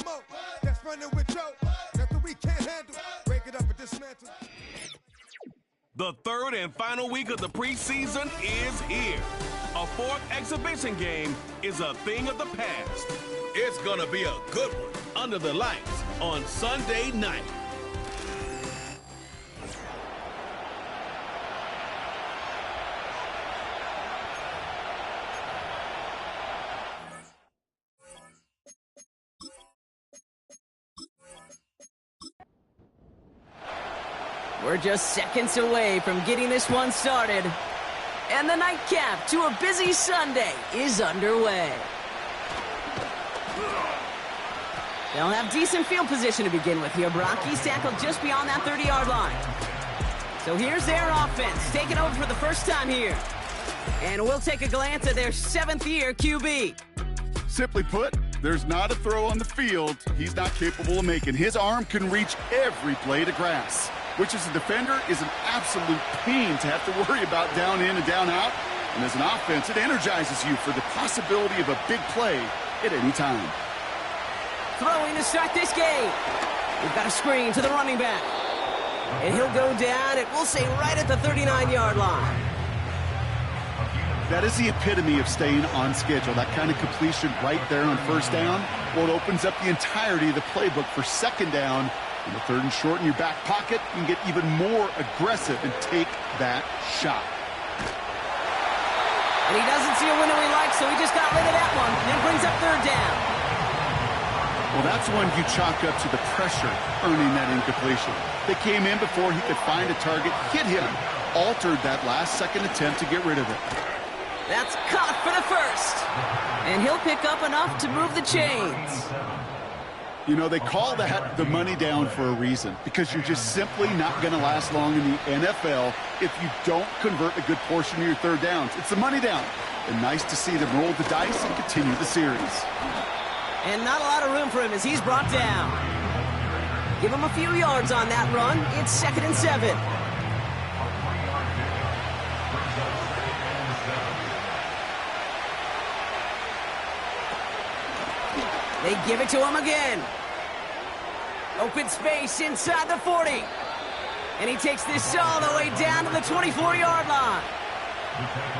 smoke. That's running with Joe. Nothing we can't handle. Break it up and dismantle. The third and final week of the preseason is here. A fourth exhibition game is a thing of the past. It's gonna be a good one under the lights on Sunday night. We're just seconds away from getting this one started. And the nightcap to a busy Sunday is underway. They'll have decent field position to begin with here. He's tackled just beyond that 30-yard line. So here's their offense, taking over for the first time here. And we'll take a glance at their 7th-year QB. Simply put, there's not a throw on the field he's not capable of making. His arm can reach every blade of grass, which as a defender is an absolute pain to have to worry about down in and down out. And as an offense, it energizes you for the possibility of a big play at any time. Throwing to start this game. We've got a screen to the running back. And he'll go down, it will say right at the 39-yard line. That is the epitome of staying on schedule. That kind of completion right there on first down. Well, it opens up the entirety of the playbook for second down. In the third and short in your back pocket, you can get even more aggressive and take that shot. And he doesn't see a window he likes, so he just got rid of that one. And brings up third down. Well, that's one you chalk up to the pressure earning that incompletion. They came in before he could find a target, hit him, altered that last-second attempt to get rid of it. That's caught for the first. And he'll pick up enough to move the chains. You know, they call that the money down for a reason, because you're just simply not going to last long in the NFL if you don't convert a good portion of your third downs. It's the money down. And nice to see them roll the dice and continue the series. And not a lot of room for him as he's brought down. Give him a few yards on that run. It's 2nd and 7. They give it to him again. Open space inside the 40. And he takes this all the way down to the 24-yard line.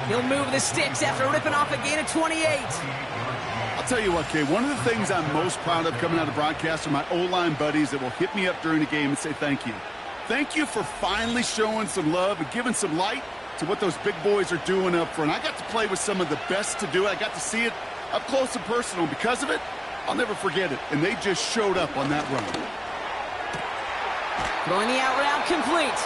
He'll move the sticks after ripping off a gain of 28. I'll tell you what, Kay, one of the things I'm most proud of coming out of broadcast are my O-line buddies that will hit me up during the game and say thank you. Thank you for finally showing some love and giving some light to what those big boys are doing up front. I got to play with some of the best to do it. I got to see it up close and personal. Because of it, I'll never forget it. And they just showed up on that run. Throwing the out route complete.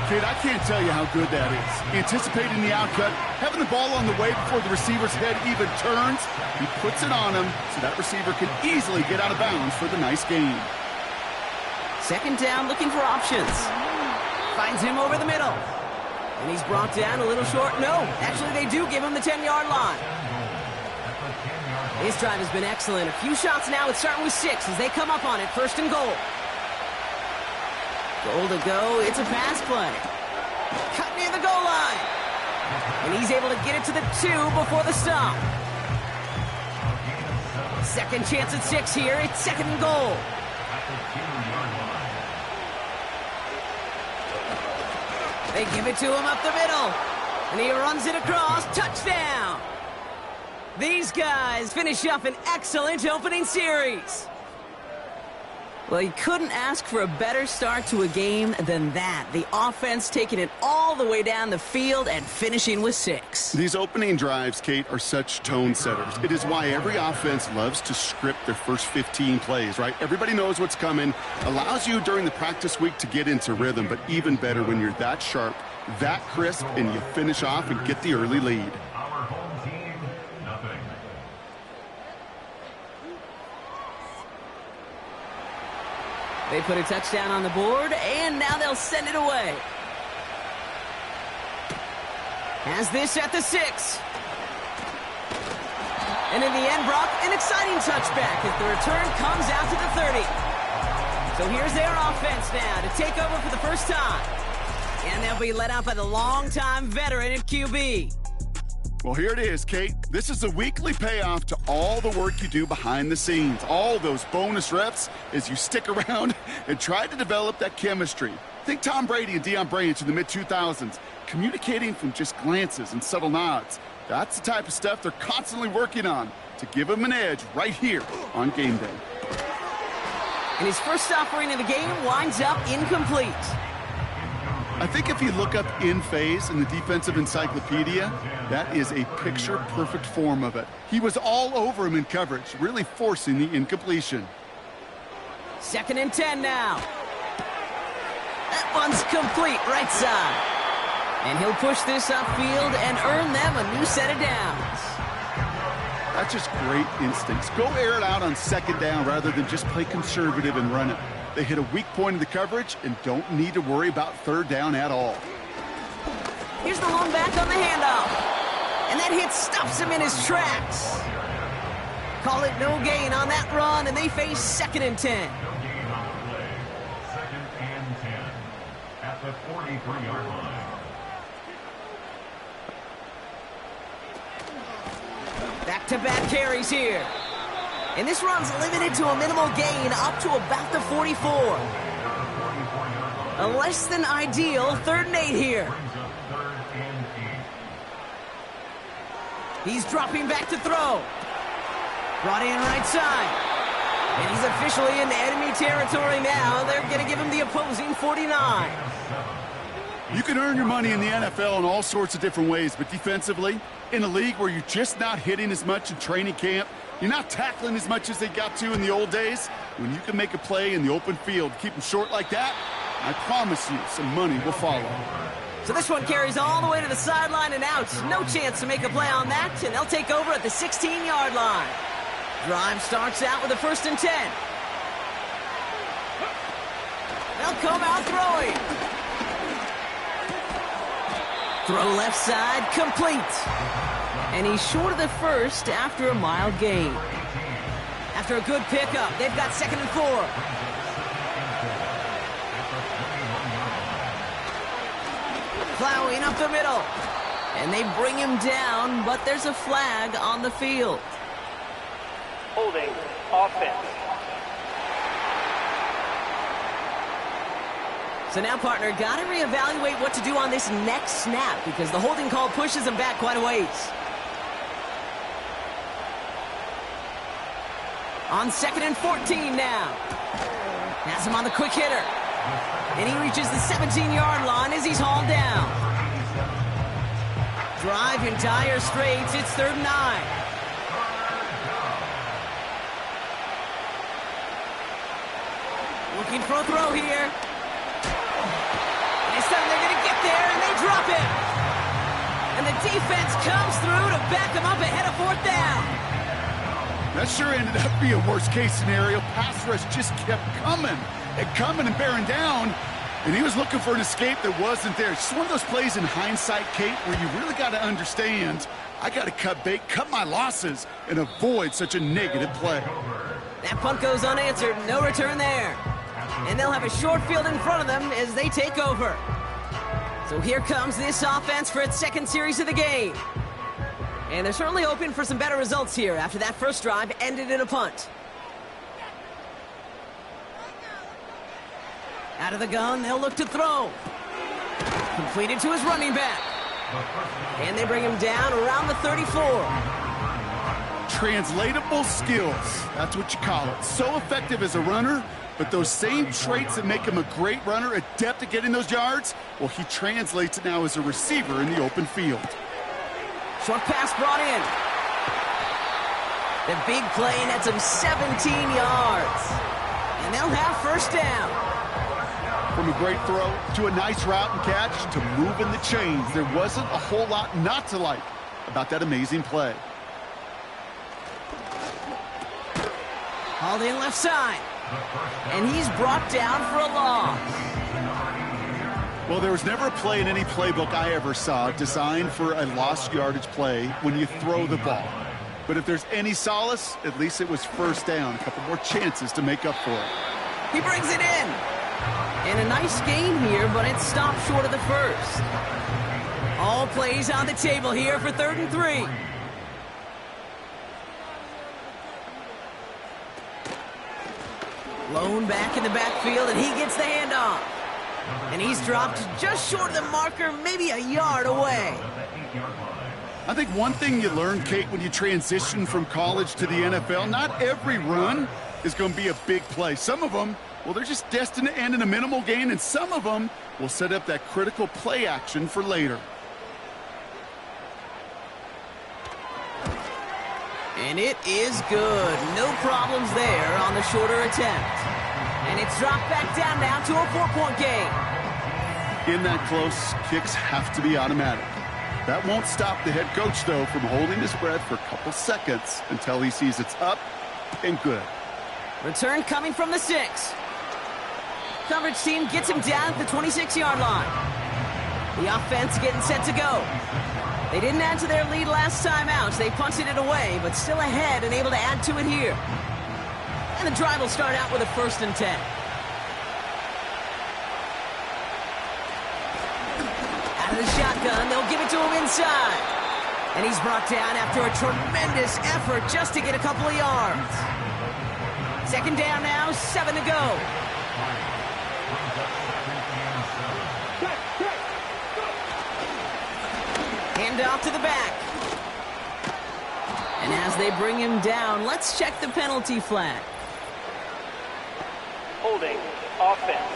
Kid, I can't tell you how good that is. Anticipating the outcut, having the ball on the way before the receiver's head even turns. He puts it on him so that receiver can easily get out of bounds for the nice gain. Second down, looking for options. Finds him over the middle. And he's brought down a little short. No, actually they do give him the 10-yard line. His drive has been excellent. A few shots now. It's starting with 6 as they come up on it. 1st and goal. Goal to go. It's a pass play. Cut near the goal line. And he's able to get it to the 2 before the stop. Second chance at 6 here. It's 2nd and goal. They give it to him up the middle. And he runs it across. Touchdown. These guys finish up an excellent opening series. Well, you couldn't ask for a better start to a game than that. The offense taking it all the way down the field and finishing with 6. These opening drives, Kate, are such tone setters. It is why every offense loves to script their first 15 plays, right? Everybody knows what's coming. Allows you during the practice week to get into rhythm, but even better when you're that sharp, that crisp, and you finish off and get the early lead. They put a touchdown on the board, and now they'll send it away. Has this at the 6. And in the end, Brock, an exciting touchback as the return comes out to the 30. So here's their offense now to take over for the first time. And they'll be led out by the longtime veteran at QB. Well, here it is, Kate. This is a weekly payoff to all the work you do behind the scenes. All those bonus reps as you stick around and try to develop that chemistry. Think Tom Brady and Deion Branch in the mid-2000s, communicating from just glances and subtle nods. That's the type of stuff they're constantly working on to give them an edge right here on game day. And his first offering of the game winds up incomplete. I think if you look up in phase in the defensive encyclopedia, that is a picture-perfect form of it. He was all over him in coverage, really forcing the incompletion. 2nd and 10 now. That one's complete, right side. And he'll push this upfield and earn them a new set of downs. That's just great instincts. Go air it out on 2nd down rather than just play conservative and run it. They hit a weak point in the coverage and don't need to worry about 3rd down at all. Here's the long back on the handoff. And that hit stops him in his tracks. Call it no gain on that run, and they face 2nd and 10. 2nd and 10 at the 43-yard line. Back-to-back carries here. And this run's limited to a minimal gain up to about the 44. A less than ideal 3rd and 8 here. He's dropping back to throw. Brought in right side. And he's officially in enemy territory now. They're going to give him the opposing 49. You can earn your money in the NFL in all sorts of different ways, but defensively, in a league where you're just not hitting as much in training camp, you're not tackling as much as they got to in the old days, when you can make a play in the open field, keep them short like that, I promise you some money will follow. So this one carries all the way to the sideline and out. No chance to make a play on that, and they'll take over at the 16-yard line. Drive starts out with a 1st and 10. They'll come out throwing. Throw left side, complete. And he's short of the 1st after a mild gain. After a good pickup, they've got 2nd and 4. Plowing up the middle. And they bring him down, but there's a flag on the field. Holding offense. So now, partner, got to reevaluate what to do on this next snap because the holding call pushes him back quite a ways. On 2nd and 14 now. Has him on the quick hitter. And he reaches the 17-yard line as he's hauled down. Drive in dire straits. It's 3rd and 9. Looking for a throw here. This time they're going to get there, and they drop him. And the defense comes through to back him up ahead of 4th down. That sure ended up being a worst-case scenario. Pass rush just kept coming and bearing down, and he was looking for an escape that wasn't there. It's just one of those plays in hindsight, Kate, where you really got to understand, I got to cut bait, cut my losses, and avoid such a negative play. That punt goes unanswered. No return there. And they'll have a short field in front of them as they take over. So here comes this offense for its 2nd series of the game. And they're certainly hoping for some better results here after that first drive ended in a punt. Out of the gun, they'll look to throw. Completed to his running back. And they bring him down around the 34. Translatable skills, that's what you call it. So effective as a runner, but those same traits that make him a great runner, adept at getting those yards, well, he translates it now as a receiver in the open field. Short pass brought in. The big play nets him 17 yards. And they'll have 1st down. From a great throw to a nice route and catch to moving the chains, there wasn't a whole lot not to like about that amazing play. Hauled in left side. And he's brought down for a loss. Well, there was never a play in any playbook I ever saw designed for a lost yardage play when you throw the ball. But if there's any solace, at least it was 1st down. A couple more chances to make up for it. He brings it in. And a nice gain here, but it stopped short of the 1st. All plays on the table here for 3rd and 3. Lone back in the backfield, and he gets the handoff. And he's dropped just short of the marker, maybe a yard away. I think one thing you learn, Kate, when you transition from college to the NFL, not every run is going to be a big play. Some of them, well, they're just destined to end in a minimal gain, and some of them will set up that critical play action for later. And it is good. No problems there on the shorter attempt. And it's dropped back down now to a 4-point game. In that close, kicks have to be automatic. That won't stop the head coach, though, from holding his breath for a couple seconds until he sees it's up and good. Return coming from the 6. Coverage team gets him down at the 26-yard line. The offense getting set to go. They didn't add to their lead last time out. They punted it away, but still ahead and able to add to it here. And the drive will start out with a 1st and 10. Out of the shotgun, they'll give it to him inside. And he's brought down after a tremendous effort just to get a couple of yards. 2nd down now, 7 to go. Hand off to the back. And as they bring him down, let's check the penalty flag. Holding offense.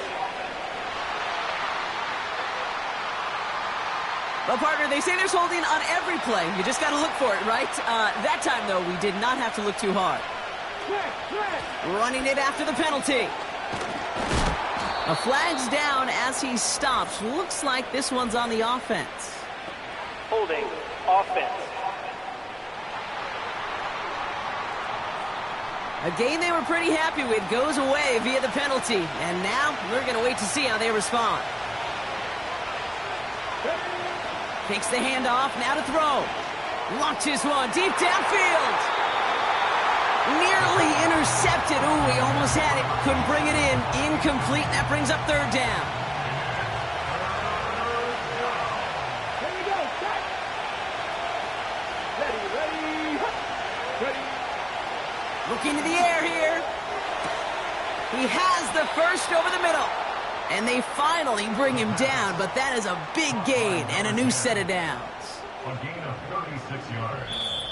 Well, partner, they say there's holding on every play. You just got to look for it, right? That time, though, we did not have to look too hard. Running it after the penalty. A flag's down as he stops. Looks like this one's on the offense. Holding offense. A game they were pretty happy with goes away via the penalty. And now we're going to wait to see how they respond. Takes the handoff, now to throw. Launches one deep downfield. Nearly intercepted. Ooh, he almost had it. Couldn't bring it in. Incomplete. That brings up 3rd down. Looking to the air here. He has the 1st over the middle. And they finally bring him down, but that is a big gain and a new set of downs. A gain of 36 yards.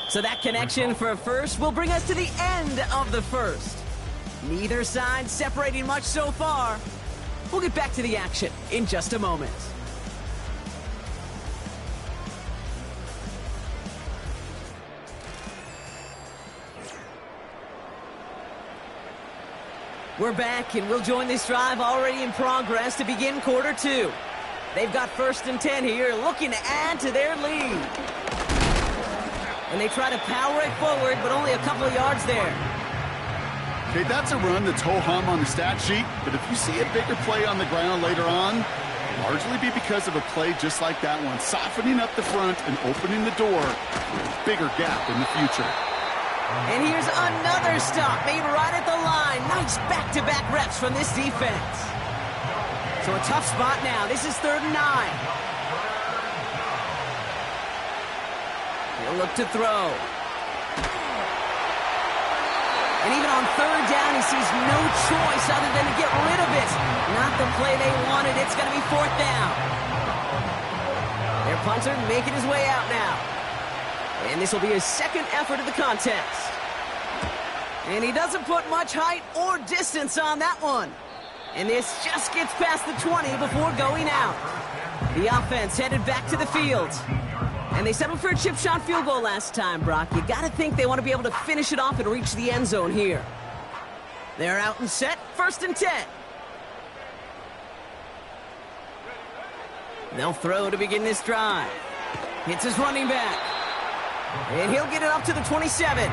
So that connection for a 1st will bring us to the end of the 1st. Neither side separating much so far. We'll get back to the action in just a moment. We're back, and we'll join this drive already in progress to begin quarter 2. They've got 1st and 10 here, looking to add to their lead. And they try to power it forward, but only a couple of yards there. Okay, that's a run that's ho-hum on the stat sheet, but if you see a bigger play on the ground later on, largely be because of a play just like that one, softening up the front and opening the door for a bigger gap in the future. And here's another stop made right at the line. Nice back-to-back reps from this defense. So a tough spot now. This is 3rd and 9. He'll look to throw. And even on 3rd down, he sees no choice other than to get rid of it. Not the play they wanted. It's going to be 4th down. Their punter making his way out now. And this will be his 2nd effort of the contest. And he doesn't put much height or distance on that one. And this just gets past the 20 before going out. The offense headed back to the field. And they settled for a chip shot field goal last time, Brock. You got to think they want to be able to finish it off and reach the end zone here. They're out and set. 1st and 10. They'll throw to begin this drive. Hits his running back. And he'll get it up to the 27.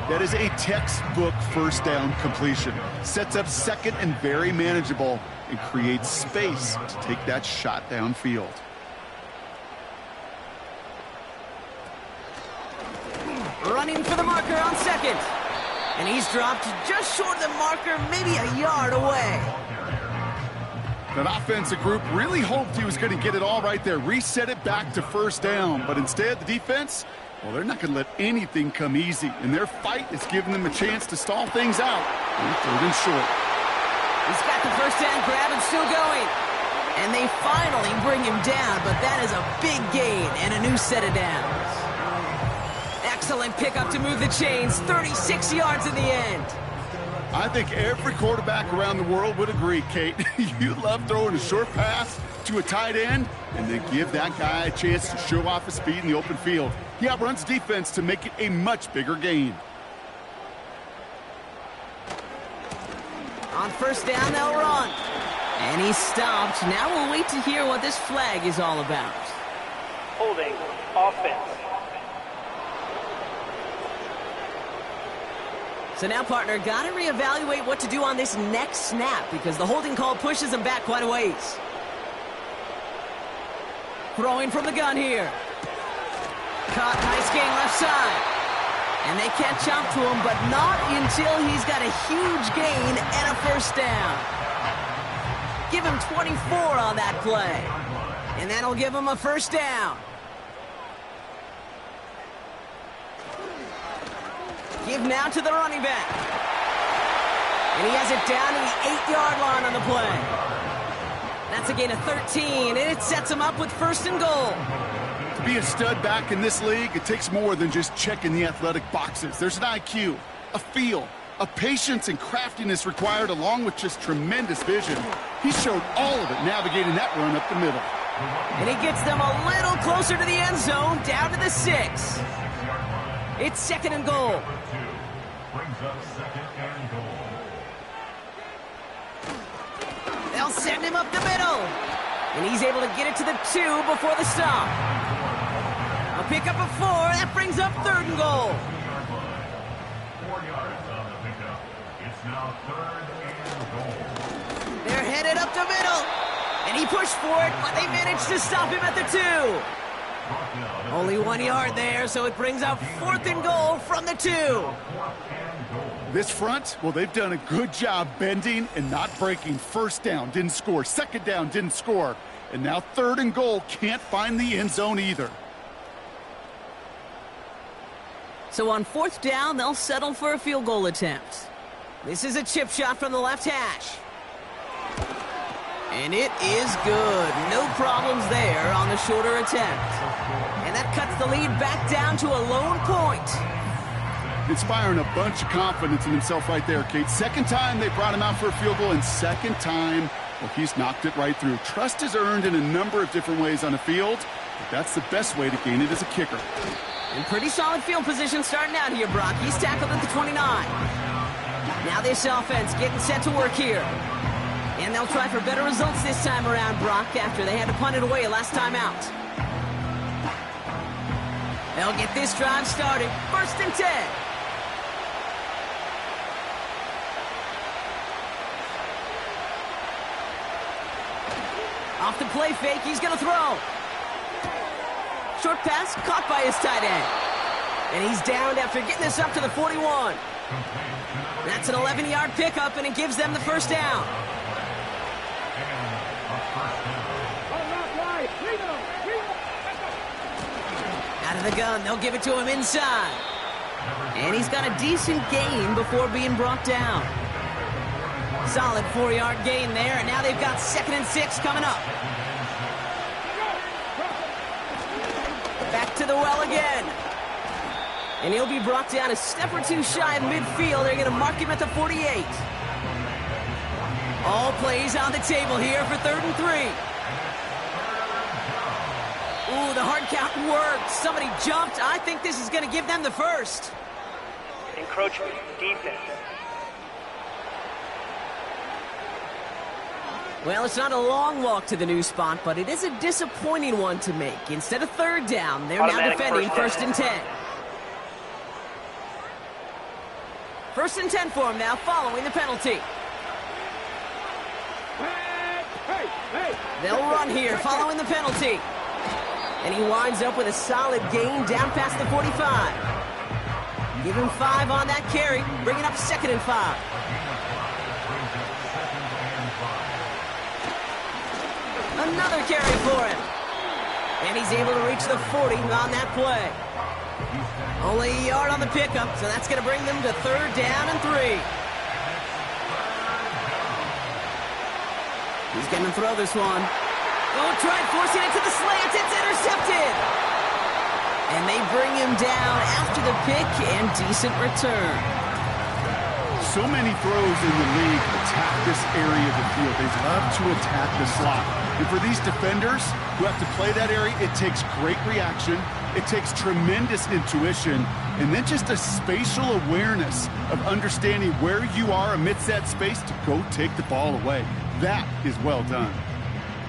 That is a textbook 1st down completion. Sets up 2nd and very manageable and creates space to take that shot downfield. Running for the marker on 2nd. And he's dropped just short of the marker, maybe a yard away. That offensive group really hoped he was going to get it all right there, reset it back to first down. But instead, the defense, well, they're not going to let anything come easy. And their fight is giving them a chance to stall things out. And third and short. He's got the first down grab and still going. And they finally bring him down, but that is a big gain and a new set of downs. Excellent pickup to move the chains, 36 yards in the end. I think every quarterback around the world would agree, Kate. You love throwing a short pass to a tight end and then give that guy a chance to show off his speed in the open field. He outruns defense to make it a much bigger gain. On first down, they'll run. And he's stopped. Now we'll wait to hear what this flag is all about. Holding offense. So now, partner, got to reevaluate what to do on this next snap because the holding call pushes him back quite a ways. Throwing from the gun here. Caught, nice gain left side. And they catch up to him, but not until he's got a huge gain and a first down. Give him 24 on that play. And that'll give him a first down. Give now to the running back. And he has it down to the 8-yard line on the play. That's a gain of 13, and it sets him up with first and goal. To be a stud back in this league, it takes more than just checking the athletic boxes. There's an IQ, a feel, a patience and craftiness required along with just tremendous vision. He showed all of it navigating that run up the middle. And he gets them a little closer to the end zone, down to the 6. It's second and goal. They'll send him up the middle. And he's able to get it to the 2 before the stop. A pickup of 4. That brings up third and goal. 4 yards on the pickup. It's now third and goal. They're headed up the middle. And he pushed for it, but they managed to stop him at the 2. Only 1 yard there, so it brings up fourth and goal from the 2. This front, well, they've done a good job bending and not breaking. First down, didn't score. Second down, didn't score. And now third and goal, can't find the end zone either. So on fourth down, they'll settle for a field goal attempt. This is a chip shot from the left hash. And it is good. No problems there on the shorter attempt. And that cuts the lead back down to a lone point. Inspiring a bunch of confidence in himself right there, Kate. Second time they brought him out for a field goal, and second time, well, he's knocked it right through. Trust is earned in a number of different ways on the field, but that's the best way to gain it as a kicker. In pretty solid field position starting out here, Brock. He's tackled at the 29. Now this offense getting set to work here. And they'll try for better results this time around, Brock, after they had to punt it away last time out. They'll get this drive started. First and 10. Off the play fake, he's going to throw. Short pass, caught by his tight end. And he's downed after getting this up to the 41. That's an 11-yard pickup, and it gives them the first down. Out of the gun, they'll give it to him inside. And he's got a decent gain before being brought down. Solid 4-yard gain there, and now they've got second and 6 coming up. Back to the well again. And he'll be brought down a step or two shy of midfield. They're going to mark him at the 48. All plays on the table here for third and 3. Ooh, the hard count worked. Somebody jumped. I think this is going to give them the first. Encroachment defense. Well, it's not a long walk to the new spot, but it is a disappointing one to make. Instead of third down, they're now defending first and 10. First and 10 for him now, following the penalty. They'll run here, following the penalty. And he winds up with a solid gain down past the 45. Give him 5 on that carry, bringing up second and 5. Another carry for him. And he's able to reach the 40 on that play. Only a yard on the pickup, so that's going to bring them to 3rd down and 3. He's going to throw this one. Oh, tried forcing it to the slant. It's intercepted. And they bring him down after the pick and decent return. So many throws in the league attack this area of the field. They love to attack the slot. And for these defenders who have to play that area, it takes great reaction. It takes tremendous intuition. And then just a spatial awareness of understanding where you are amidst that space to go take the ball away. That is well done.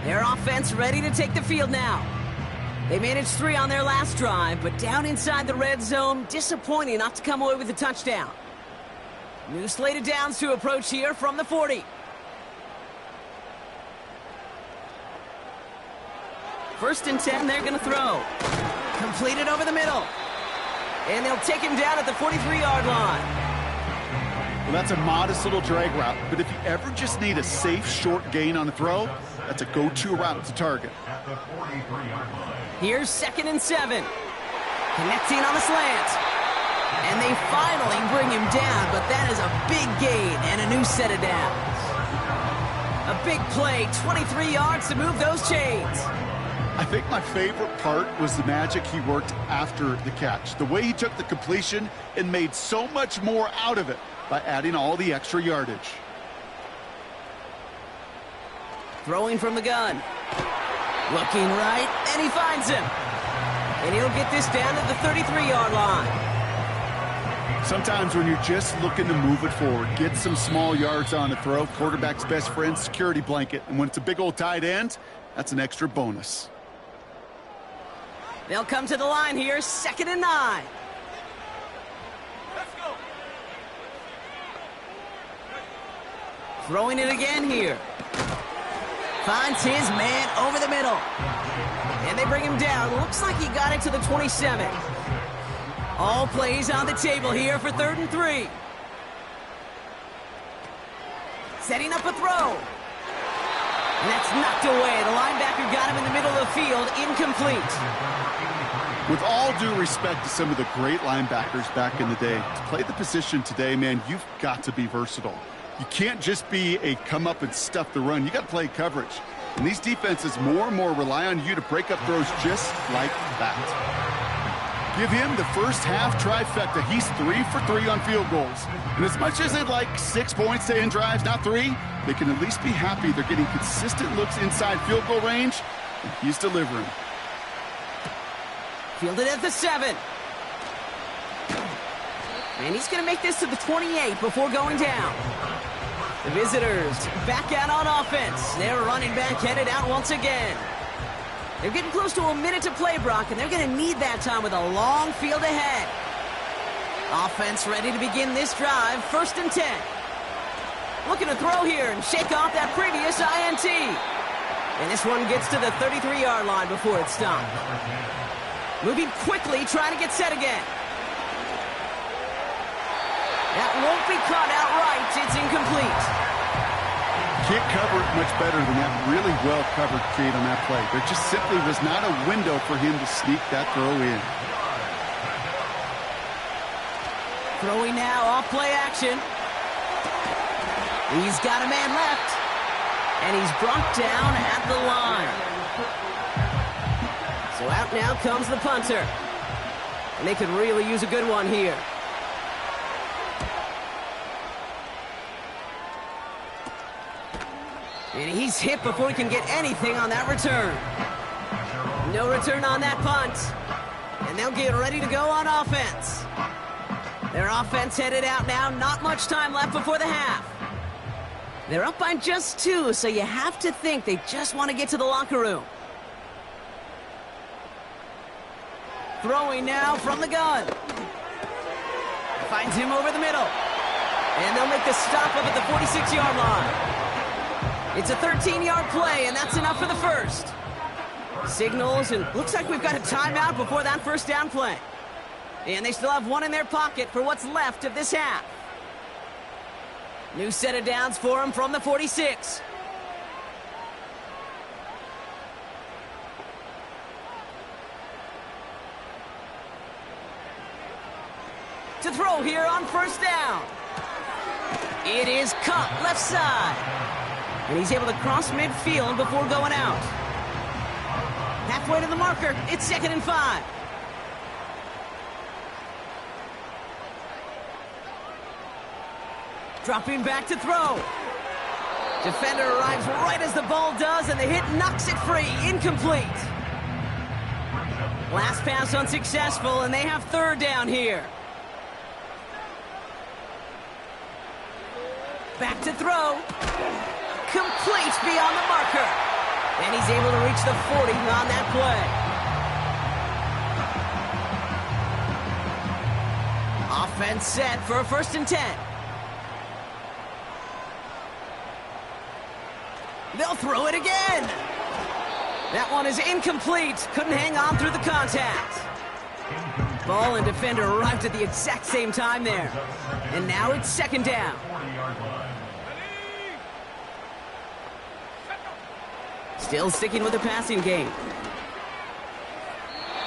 Their offense ready to take the field now. They managed 3 on their last drive, but down inside the red zone, disappointing not to come away with a touchdown. New slate of downs to approach here from the 40. First and 10, they're going to throw. Completed over the middle. And they'll take him down at the 43-yard line. Well, that's a modest little drag route, but if you ever just need a safe, short gain on a throw, that's a go-to route to target. Here's 2nd and 7. Connecting on the slant. And they finally bring him down, but that is a big gain and a new set of downs. A big play, 23 yards to move those chains. I think my favorite part was the magic he worked after the catch. The way he took the completion and made so much more out of it by adding all the extra yardage. Throwing from the gun. Looking right, and he finds him. And he'll get this down at the 33-yard line. Sometimes when you're just looking to move it forward, get some small yards on the throw, quarterback's best friend, security blanket. And when it's a big old tight end, that's an extra bonus. They'll come to the line here, 2nd and 9. Let's go. Throwing it again here. Finds his man over the middle. And they bring him down. Looks like he got it to the 27. All plays on the table here for 3rd and 3. Setting up a throw. And that's knocked away. The linebacker got him in the middle of the field. Incomplete. With all due respect to some of the great linebackers back in the day, to play the position today, man, you've got to be versatile. You can't just be a come up and stuff the run. You got to play coverage. And these defenses more and more rely on you to break up throws just like that. Give him the first half trifecta. He's 3 for 3 on field goals. And as much as they'd like 6 points to end drives, not 3, they can at least be happy they're getting consistent looks inside field goal range, and he's delivering. Fielded at the 7. And he's going to make this to the 28 before going down. The visitors back out on offense. Their running back headed out once again. They're getting close to a minute to play, Brock, and they're going to need that time with a long field ahead. Offense ready to begin this drive, 1st and 10. Looking to throw here and shake off that previous INT. And this one gets to the 33-yard line before it's stopped. Moving quickly, trying to get set again. That won't be caught outright. It's incomplete. Can't cover it much better than that really well-covered Kate on that play. There just simply was not a window for him to sneak that throw in. Throwing now, off-play action. He's got a man left. And he's brought down at the line. So out now comes the punter. And they could really use a good one here. And he's hit before he can get anything on that return. No return on that punt. And they'll get ready to go on offense. Their offense headed out now. Not much time left before the half. They're up by just 2, so you have to think they just want to get to the locker room. Throwing now from the gun. Finds him over the middle. And they'll make the stop up at the 46-yard line. It's a 13-yard play, and that's enough for the first. Signals, and looks like we've got a timeout before that first down play. And they still have one in their pocket for what's left of this half. New set of downs for them from the 46. throw here on first down. It is caught left side. And he's able to cross midfield before going out. Halfway to the marker. It's 2nd and 5. Dropping back to throw. Defender arrives right as the ball does, and the hit knocks it free. Incomplete. Last pass unsuccessful, and they have 3rd down here. Back to throw. Complete beyond the marker. And he's able to reach the 40 on that play. Offense set for a 1st and 10. They'll throw it again. That one is incomplete. Couldn't hang on through the contact. Ball and defender arrived at the exact same time there. And now it's 2nd down. Still sticking with the passing game.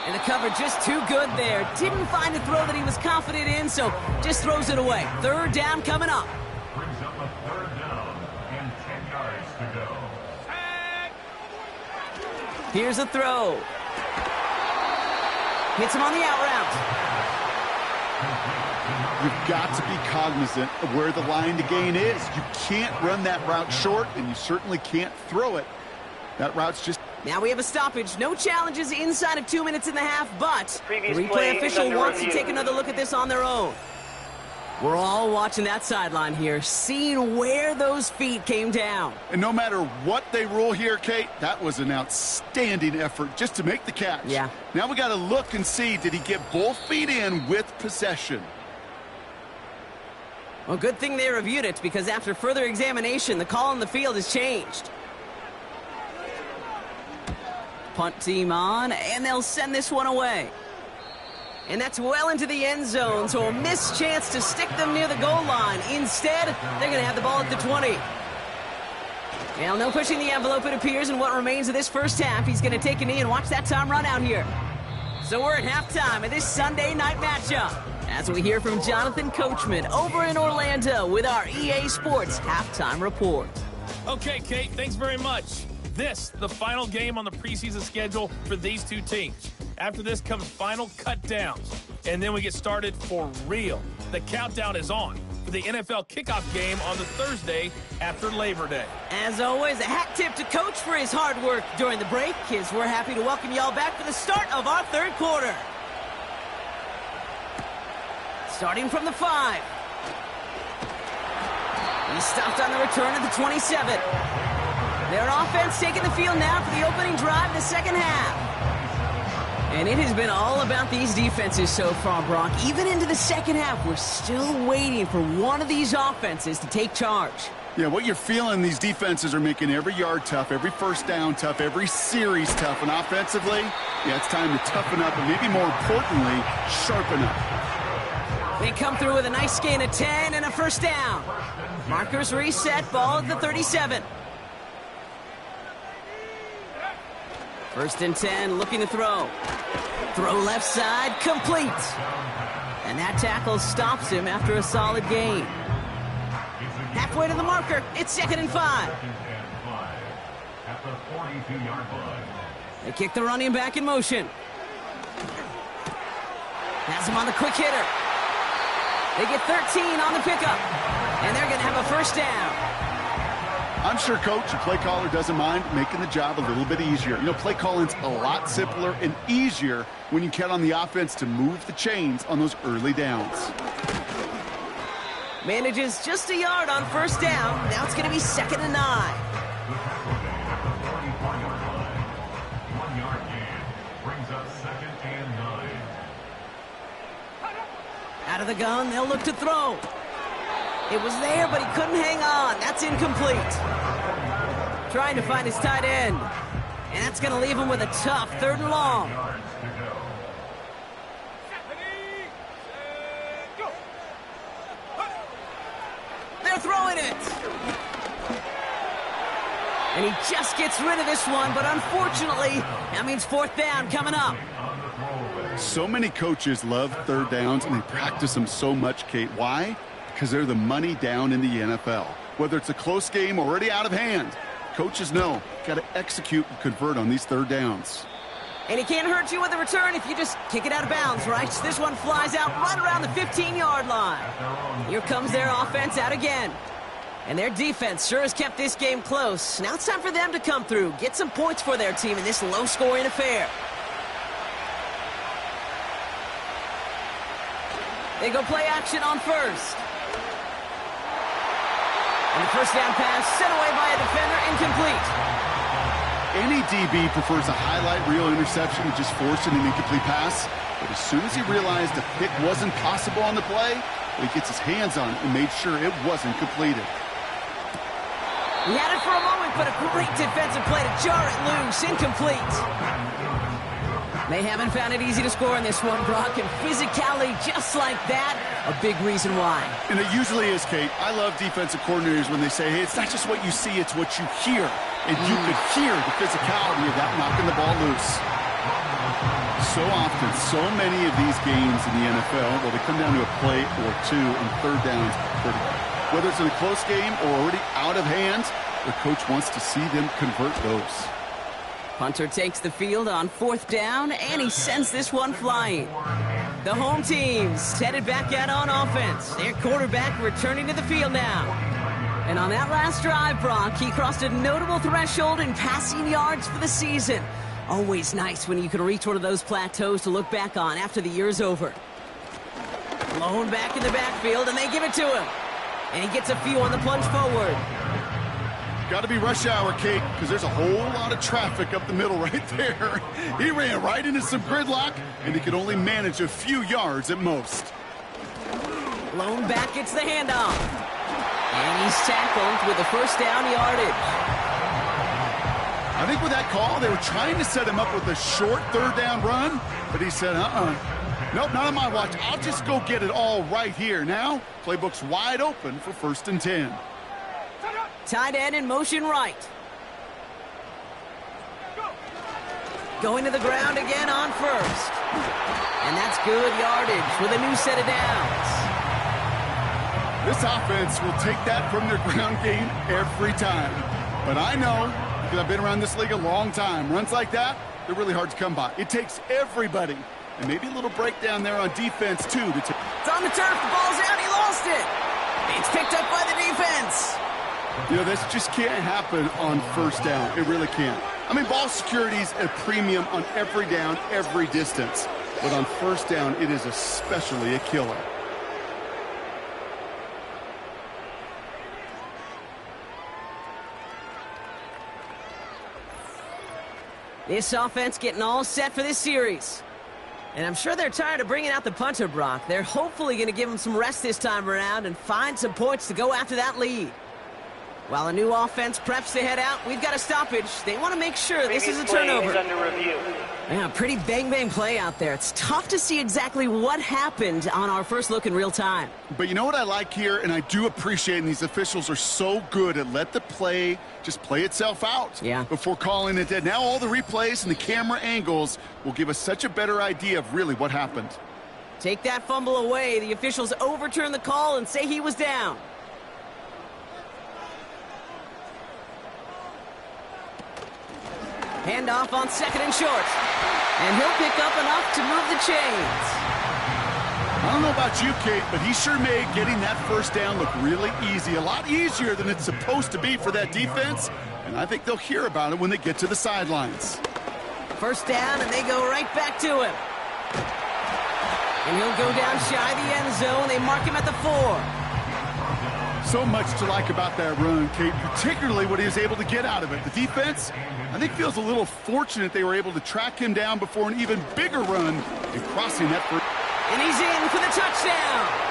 And the cover just too good there. Didn't find a throw that he was confident in, so just throws it away. 3rd down coming up. Brings up a 3rd down and 10 yards to go. Here's a throw. Hits him on the out route. You've got to be cognizant of where the line to gain is. You can't run that route short, and you certainly can't throw it. That route's just... Now we have a stoppage. No challenges inside of 2 minutes and a half, but Previous the play replay is official under wants to review. take another look at this on their own. We're all watching that sideline here, seeing where those feet came down. And no matter what they rule here, Kate, that was an outstanding effort just to make the catch. Yeah. Now we got to look and see, did he get both feet in with possession? Well, good thing they reviewed it, because after further examination, the call on the field has changed. Punt team on, and they'll send this one away. And that's well into the end zone, so a missed chance to stick them near the goal line. Instead, they're going to have the ball at the 20. Well, no pushing the envelope, it appears, in what remains of this first half. He's going to take a knee and watch that time run out here. So we're at halftime of this Sunday night matchup, as we hear from Jonathan Coachman over in Orlando with our EA Sports Halftime Report. Okay, Kate, thanks very much. This, the final game on the preseason schedule for these two teams. After this comes final cut downs, and then we get started for real. The countdown is on for the NFL kickoff game on the Thursday after Labor Day. As always, a hat tip to Coach for his hard work during the break, as we're happy to welcome y'all back for the start of our 3rd quarter. Starting from the 5. He stopped on the return at the 27. Their offense taking the field now for the opening drive of the 2nd half. And it has been all about these defenses so far, Brock. Even into the 2nd half, we're still waiting for one of these offenses to take charge. Yeah, what you're feeling, these defenses are making every yard tough, every first down tough, every series tough. And offensively, yeah, it's time to toughen up and maybe more importantly, sharpen up. They come through with a nice gain of 10 and a first down. Markers reset, ball at the 37. 1st and 10, looking to throw. Throw left side, complete. And that tackle stops him after a solid gain. Halfway to the marker, it's 2nd and 5. At the 42-yard line. They kick the running back in motion. Has him on the quick hitter. They get 13 on the pickup. And they're going to have a first down. I'm sure, Coach, the play caller doesn't mind making the job a little bit easier. You know, play calling's a lot simpler and easier when you count on the offense to move the chains on those early downs. Manages just a yard on first down. Now it's going to be 2nd and 9. At the 44-yard line. 1-yard gain brings up 2nd and 9. Out of the gun, they'll look to throw. It was there, but he couldn't hang on. That's incomplete. Trying to find his tight end. And that's going to leave him with a tough 3rd and long. They're throwing it. And he just gets rid of this one, but unfortunately, that means 4th down coming up. So many coaches love third downs, and they practice them so much, Kate. Why? Because they're the money down in the NFL. Whether it's a close game already out of hand, coaches know, got to execute and convert on these third downs. And he can't hurt you with a return if you just kick it out of bounds, right? This one flies out right around the 15-yard line. Here comes their offense out again. And their defense sure has kept this game close. Now it's time for them to come through, get some points for their team in this low-scoring affair. They go play action on first. And the first down pass sent away by a defender, incomplete. Any DB prefers a highlight reel interception to just forcing an incomplete pass. But as soon as he realized a pick wasn't possible on the play, he gets his hands on it and made sure it wasn't completed. He had it for a moment, but a great defensive play to jar it loose. Incomplete. They haven't found it easy to score in this one, Brock, and physicality just like that, a big reason why. And it usually is, Kate. I love defensive coordinators when they say, hey, it's not just what you see, it's what you hear. And you could hear the physicality of that knocking the ball loose. So often, so many of these games in the NFL, well, they come down to a play or two and third downs. Whether it's in a close game or already out of hand, the coach wants to see them convert those. Punter takes the field on fourth down, and he sends this one flying. The home team's headed back out on offense. Their quarterback returning to the field now. And on that last drive, Brock, he crossed a notable threshold in passing yards for the season. Always nice when you can reach one of those plateaus to look back on after the year's over. Blown back in the backfield, and they give it to him. And he gets a few on the plunge forward. Got to be rush hour, Kate, because there's a whole lot of traffic up the middle right there. He ran right into some gridlock, and he could only manage a few yards at most. Blown back gets the handoff. And he's tackled with the first down yardage. I think with that call, they were trying to set him up with a short third down run, but he said, nope, not on my watch. I'll just go get it all right here. Now, playbook's wide open for 1st and 10. Tight end in motion right. Going to the ground again on first. And that's good yardage with a new set of downs. This offense will take that from their ground game every time. But I know, because I've been around this league a long time, runs like that, they're really hard to come by. It takes everybody. And maybe a little breakdown there on defense, too. It's on the turf. The ball's out. He lost it. It's picked up by the defense. You know, this just can't happen on first down. It really can't. I mean, ball security's a premium on every down, every distance. But on first down, it is especially a killer. This offense getting all set for this series. And I'm sure they're tired of bringing out the punter, Brock. They're hopefully going to give him some rest this time around and find some points to go after that lead. While a new offense preps to head out, we've got a stoppage. They want to make sure this is a turnover. Is under review. Yeah, pretty bang-bang play out there. It's tough to see exactly what happened on our first look in real time. But you know what I like here, and I do appreciate, and these officials are so good at let the play just play itself out before calling it dead. Now all the replays and the camera angles will give us such a better idea of really what happened. Take that fumble away. The officials overturn the call and say he was down. Handoff on 2nd and short. And he'll pick up enough to move the chains. I don't know about you, Kate, but he sure made getting that first down look really easy. A lot easier than it's supposed to be for that defense. And I think they'll hear about it when they get to the sidelines. First down, and they go right back to him. And he'll go down shy of the end zone. They mark him at the 4. So much to like about that run, Kate, particularly what he was able to get out of it. The defense, I think, feels a little fortunate they were able to track him down before an even bigger run and crossing that first. And he's in for the touchdown.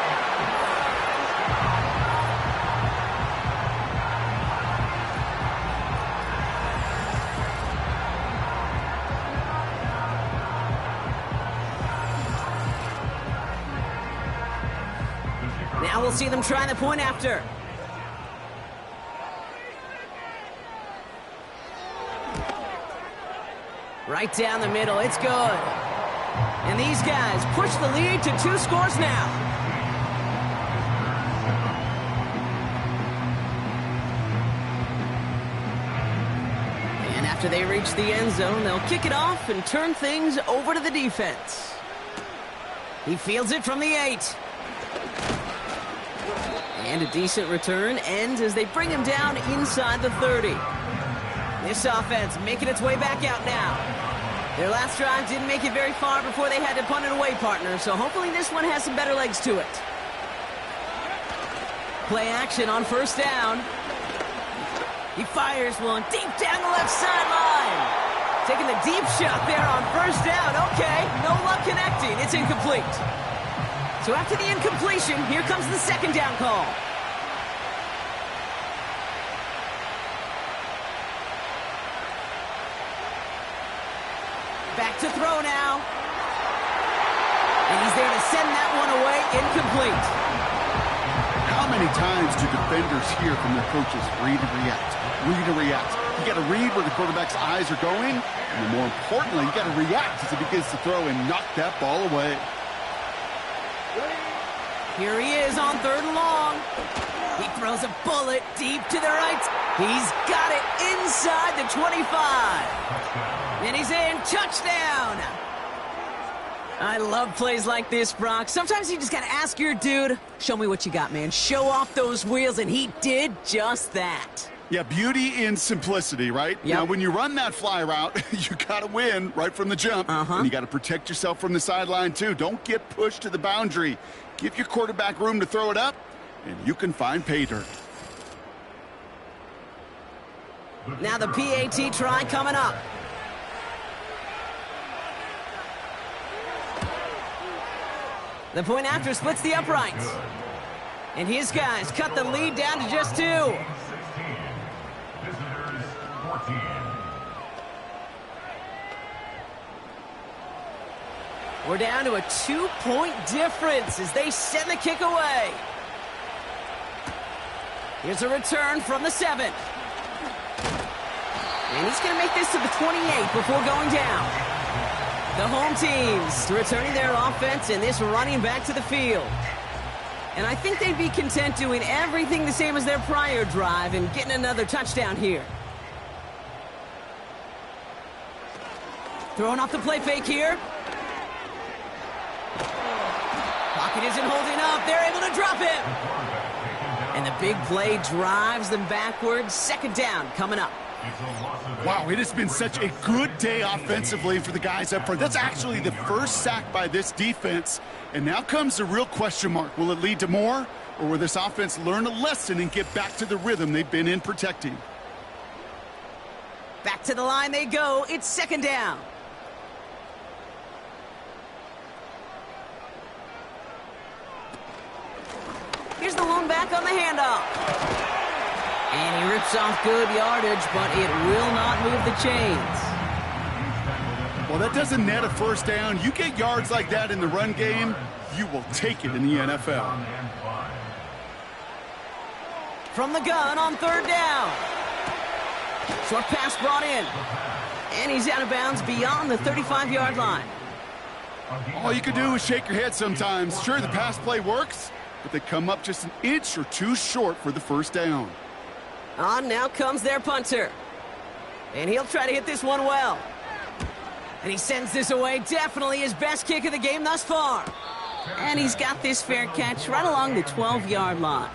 Now we'll see them try the point after. Right down the middle. It's good. And these guys push the lead to 2 scores now. And after they reach the end zone, they'll kick it off and turn things over to the defense. He fields it from the 8. And a decent return ends as they bring him down inside the 30. This offense making its way back out now. Their last drive didn't make it very far before they had to punt it away, partner, so hopefully this one has some better legs to it. Play action on first down. He fires one deep down the left sideline. Taking the deep shot there on first down. Okay, no luck connecting. It's incomplete. So after the incompletion, here comes the second down call. Back to throw now. And he's there to send that one away, incomplete. How many times do defenders hear from their coaches, read and react, read and react? You got to read where the quarterback's eyes are going, and more importantly, you got to react as he begins to throw and knock that ball away. Here he is on 3rd and long. He throws a bullet deep to the right. He's got it inside the 25. And he's in. Touchdown. I love plays like this, Brock. Sometimes you just got to ask your dude, show me what you got, man. Show off those wheels, and he did just that. Yeah, beauty in simplicity, right? Yep. Now, when you run that fly route, you got to win right from the jump. And you got to protect yourself from the sideline, too. Don't get pushed to the boundary. Give your quarterback room to throw it up, and you can find pay dirt. Now the PAT try coming up. The point after splits the uprights. And his guys cut the lead down to just 2. 16. Visitors 14. We're down to a 2-point difference as they send the kick away. Here's a return from the 7. And he's going to make this to the 28 before going down. The home teams returning their offense and this running back to the field. And I think they'd be content doing everything the same as their prior drive and getting another touchdown here. Throwing off the play fake here. Pocket isn't holding up. They're able to drop him. And the big play drives them backwards. 2nd down coming up. Wow, it has been such a good day offensively for the guys up front. That's actually the first sack by this defense. And now comes the real question mark. Will it lead to more? Or will this offense learn a lesson and get back to the rhythm they've been in protecting? Back to the line they go. It's 2nd down. Here's the lone back on the handoff. And he rips off good yardage, but it will not move the chains. Well, that doesn't net a first down. You get yards like that in the run game, you will take it in the NFL. From the gun on 3rd down. Short pass brought in. And he's out of bounds beyond the 35-yard line. All you can do is shake your head sometimes. Sure, the pass play works, but they come up just an inch or 2 short for the first down. On now comes their punter. And he'll try to hit this one well. And he sends this away. Definitely his best kick of the game thus far. And he's got this fair catch right along the 12-yard line.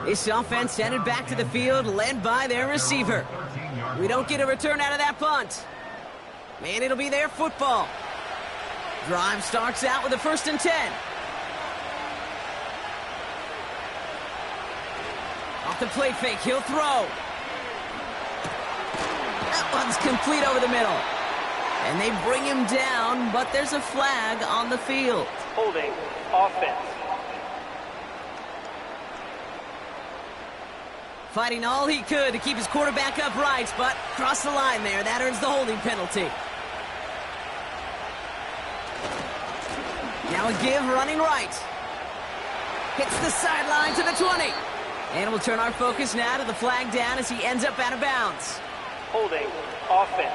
This offense headed back to the field, led by their receiver. We don't get a return out of that punt. And it'll be their football. Drive starts out with a 1st and 10. Off the play fake, he'll throw. That one's complete over the middle. And they bring him down, but there's a flag on the field. Holding offense. Fighting all he could to keep his quarterback upright, but crossed the line there. That earns the holding penalty. Now a give running right. Hits the sideline to the 20. And we'll turn our focus now to the flag down as he ends up out of bounds. Holding offense.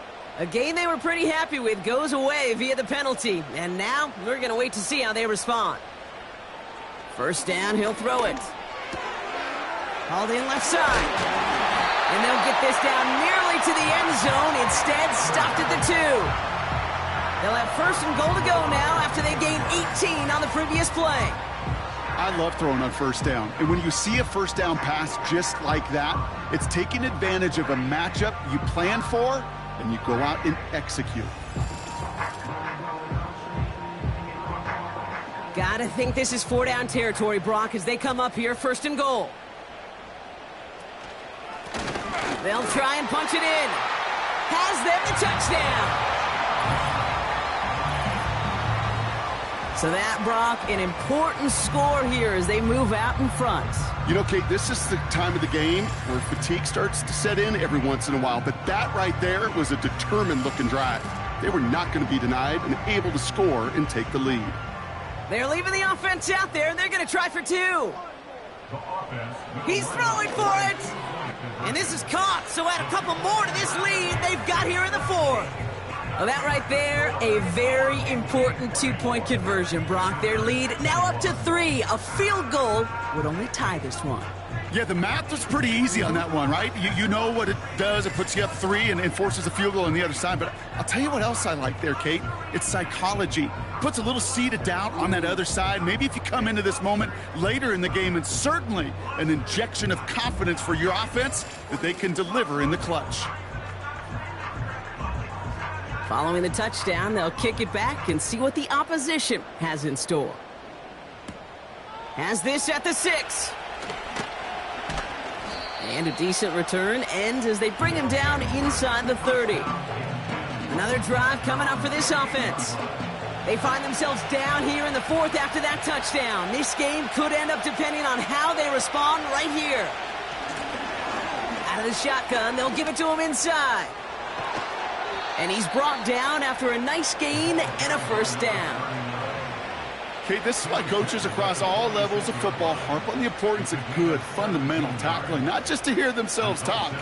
A game they were pretty happy with goes away via the penalty. And now we're going to wait to see how they respond. First down, he'll throw it. Hauled in left side. And they'll get this down nearly to the end zone. Instead, stopped at the 2. They'll have first and goal to go now after they gained 18 on the previous play. I love throwing on first down. And when you see a first down pass just like that, it's taking advantage of a matchup you plan for, and you go out and execute. Gotta think this is 4-down territory, Brock, as they come up here first and goal. They'll try and punch it in. Has them the touchdown. So that, Brock, an important score here as they move out in front. You know, Kate, this is the time of the game where fatigue starts to set in every once in a while. But that right there was a determined-looking drive. They were not going to be denied and able to score and take the lead. They're leaving the offense out there, and they're going to try for 2. He's throwing for it. And this is caught, so add a couple more to this lead they've got here in the 4th. Well, that right there, a very important 2-point conversion, Brock. Their lead now up to 3. A field goal would only tie this one. Yeah, the math was pretty easy on that one, right? You know what it does. It puts you up 3 and forces a field goal on the other side. But I'll tell you what else I like there, Kate. It's psychology. Puts a little seed of doubt on that other side. Maybe if you come into this moment later in the game, and certainly an injection of confidence for your offense that they can deliver in the clutch. Following the touchdown, they'll kick it back and see what the opposition has in store. Has this at the 6. And a decent return ends as they bring him down inside the 30. Another drive coming up for this offense. They find themselves down here in the 4th after that touchdown. This game could end up depending on how they respond right here. Out of the shotgun, they'll give it to him inside. And he's brought down after a nice gain and a first down. Okay, this is why coaches across all levels of football harp on the importance of good, fundamental tackling, not just to hear themselves talk.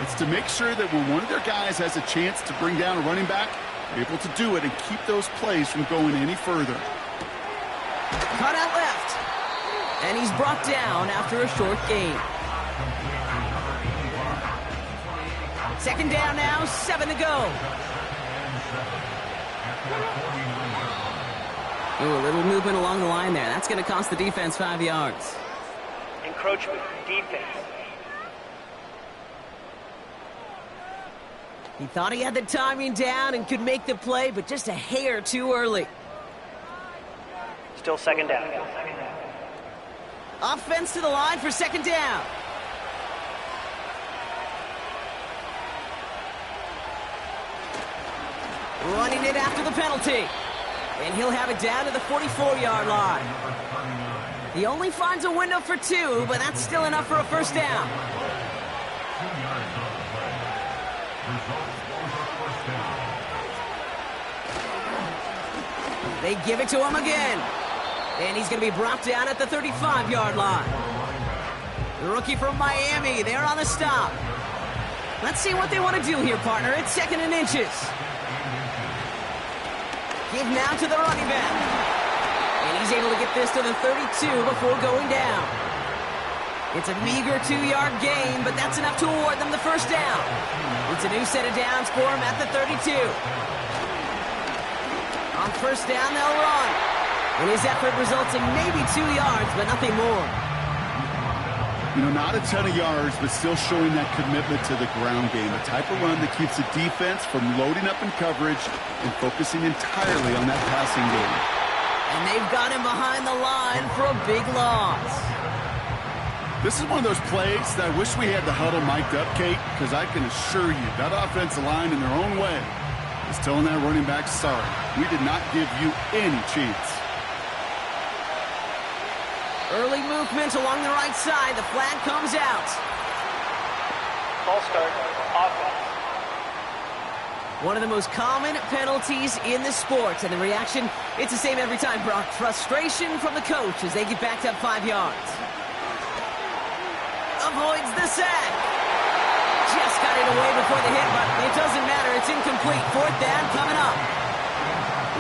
It's to make sure that when one of their guys has a chance to bring down a running back, they're able to do it and keep those plays from going any further. Cut out left. And he's brought down after a short gain. Second down now, 7 to go. Ooh, a little movement along the line there. That's going to cost the defense 5 yards. Encroachment, defense. He thought he had the timing down and could make the play, but just a hair too early. Still second down. Offense to the line for second down. Running it after the penalty. And he'll have it down to the 44-yard line. He only finds a window for 2, but that's still enough for a first down. They give it to him again. And he's going to be brought down at the 35-yard line. The rookie from Miami, they're on the stop. Let's see what they want to do here, partner. It's 2nd and inches. Give now to the running back. And he's able to get this to the 32 before going down. It's a meager 2-yard gain, but that's enough to award them the first down. It's a new set of downs for him at the 32. On first down, they'll run. And his effort results in maybe 2 yards, but nothing more. You know, not a ton of yards, but still showing that commitment to the ground game. A type of run that keeps the defense from loading up in coverage and focusing entirely on that passing game. And they've got him behind the line for a big loss. This is one of those plays that I wish we had the huddle mic'd up, Kate, because I can assure you that offensive line in their own way is telling that running back, sorry, we did not give you any chance. Early movement along the right side. The flag comes out. False start, offense. One of the most common penalties in the sport. And the reaction, it's the same every time, Brock. Frustration from the coach as they get backed up 5 yards. Avoids the sack. just got it away before the hit, but it doesn't matter. It's incomplete. Fourth down coming up.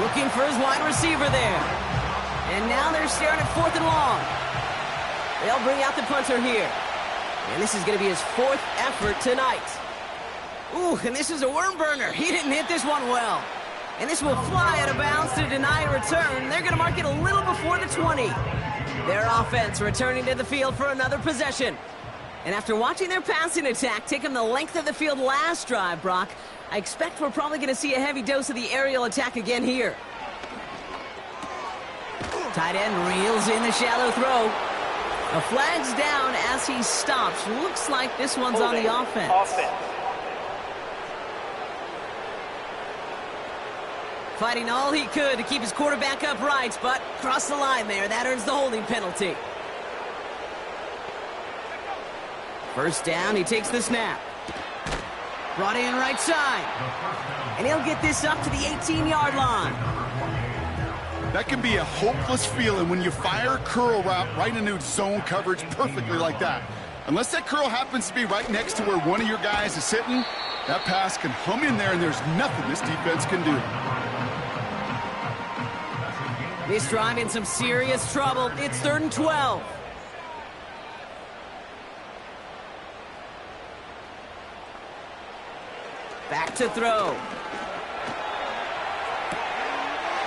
Looking for his wide receiver there. And now they're staring at 4th and long. They'll bring out the punter here. And this is going to be his 4th effort tonight. Ooh, and this is a worm burner. He didn't hit this one well. And this will fly out of bounds to deny a return. They're going to mark it a little before the 20. Their offense returning to the field for another possession. And after watching their passing attack take them the length of the field last drive, Brock, I expect we're probably going to see a heavy dose of the aerial attack again here. Tight end reels in the shallow throw. A flag's down as he stops. Looks like this one's on the offense. Fighting all he could to keep his quarterback upright, but crossed the line there. That earns the holding penalty. First down, he takes the snap. Brought in right side. And he'll get this up to the 18-yard line. That can be a hopeless feeling when you fire a curl route right into zone coverage perfectly like that. Unless that curl happens to be right next to where one of your guys is sitting, that pass can hum in there and there's nothing this defense can do. This drive in some serious trouble. It's 3rd and 12. Back to throw.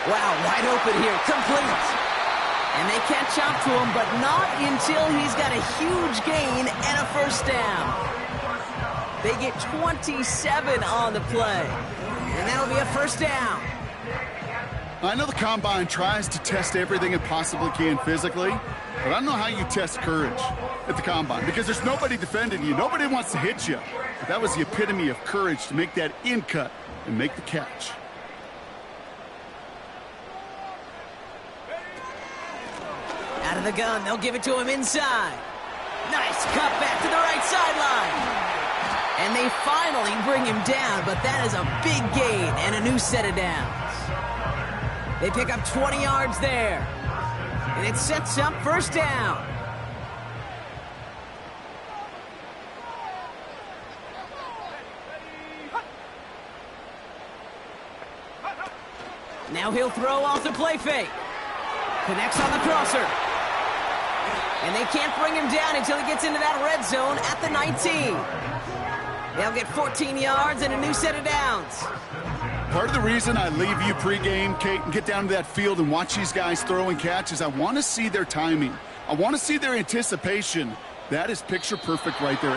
Wow, wide open here, complete. And they catch up to him, but not until he's got a huge gain and a first down. They get 27 on the play, and that'll be a first down. I know the Combine tries to test everything it possibly can physically, but I don't know how you test courage at the Combine because there's nobody defending you. Nobody wants to hit you. But that was the epitome of courage to make that in cut and make the catch. Out of the gun, they'll give it to him inside. Nice cut back to the right sideline. And they finally bring him down, but that is a big gain and a new set of downs. They pick up 20 yards there. And it sets up first down. Now he'll throw off the play fake. Connects on the crosser. And they can't bring him down until he gets into that red zone at the 19. They'll get 14 yards and a new set of downs. Part of the reason I leave you pregame, Kate, and get down to that field and watch these guys throw and catch is I want to see their timing. I want to see their anticipation. That is picture perfect right there.